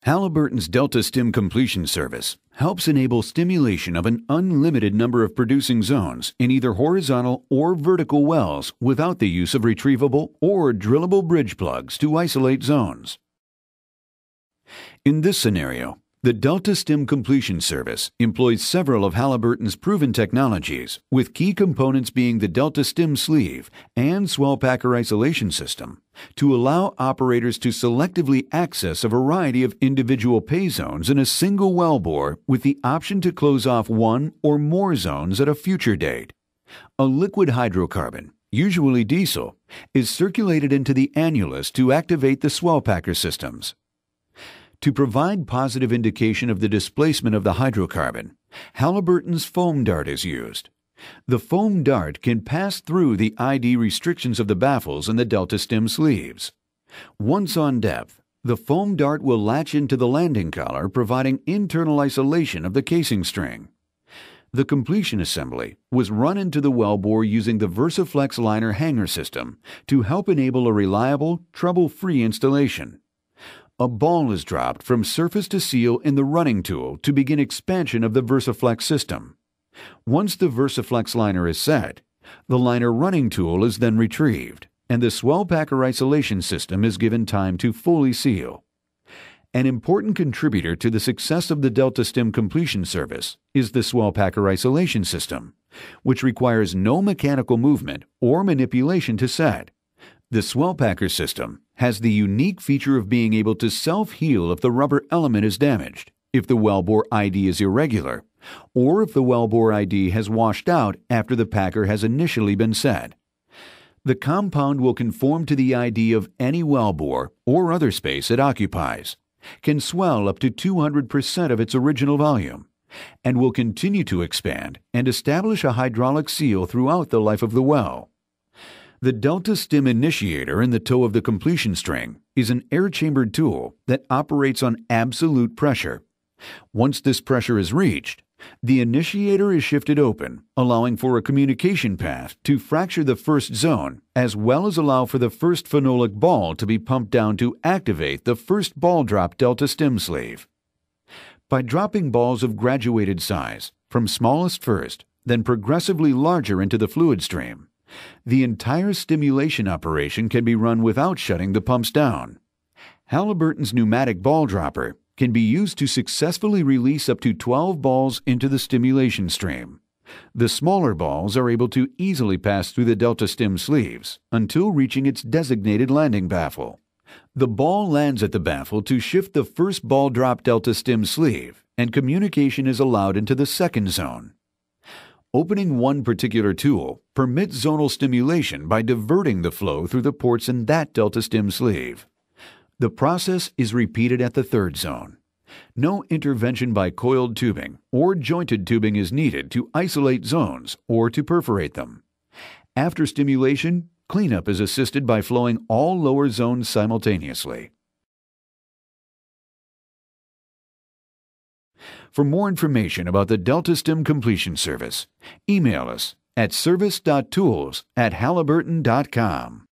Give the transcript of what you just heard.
Halliburton's Delta Stim completion service helps enable stimulation of an unlimited number of producing zones in either horizontal or vertical wells without the use of retrievable or drillable bridge plugs to isolate zones. In this scenario, the Delta Stim completion service employs several of Halliburton's proven technologies, with key components being the Delta Stim sleeve and swell packer isolation system, to allow operators to selectively access a variety of individual pay zones in a single wellbore with the option to close off one or more zones at a future date. A liquid hydrocarbon, usually diesel, is circulated into the annulus to activate the swell packer systems. To provide positive indication of the displacement of the hydrocarbon, Halliburton's foam dart is used. The foam dart can pass through the ID restrictions of the baffles and the Delta Stim sleeves. Once on depth, the foam dart will latch into the landing collar, providing internal isolation of the casing string. The completion assembly was run into the wellbore using the VersaFlex liner hanger system to help enable a reliable, trouble-free installation. A ball is dropped from surface to seal in the running tool to begin expansion of the VersaFlex system. Once the VersaFlex liner is set, the liner running tool is then retrieved, and the swell packer isolation system is given time to fully seal. An important contributor to the success of the Delta Stim completion service is the swell packer isolation system, which requires no mechanical movement or manipulation to set. The swell packer system has the unique feature of being able to self-heal if the rubber element is damaged, if the wellbore ID is irregular, or if the wellbore ID has washed out after the packer has initially been set. The compound will conform to the ID of any wellbore or other space it occupies, can swell up to 200% of its original volume, and will continue to expand and establish a hydraulic seal throughout the life of the well. The Delta Stim initiator in the toe of the completion string is an air-chambered tool that operates on absolute pressure. Once this pressure is reached, the initiator is shifted open, allowing for a communication path to fracture the first zone, as well as allow for the first phenolic ball to be pumped down to activate the first ball drop Delta Stim sleeve. By dropping balls of graduated size, from smallest first, then progressively larger into the fluid stream, the entire stimulation operation can be run without shutting the pumps down. Halliburton's pneumatic ball dropper can be used to successfully release up to 12 balls into the stimulation stream. The smaller balls are able to easily pass through the Delta Stim sleeves until reaching its designated landing baffle. The ball lands at the baffle to shift the first ball drop Delta Stim sleeve, and communication is allowed into the second zone. Opening one particular tool permits zonal stimulation by diverting the flow through the ports in that Delta Stim sleeve. The process is repeated at the third zone. No intervention by coiled tubing or jointed tubing is needed to isolate zones or to perforate them. After stimulation, cleanup is assisted by flowing all lower zones simultaneously. For more information about the Delta Stim completion service, email us at service.tools@halliburton.com.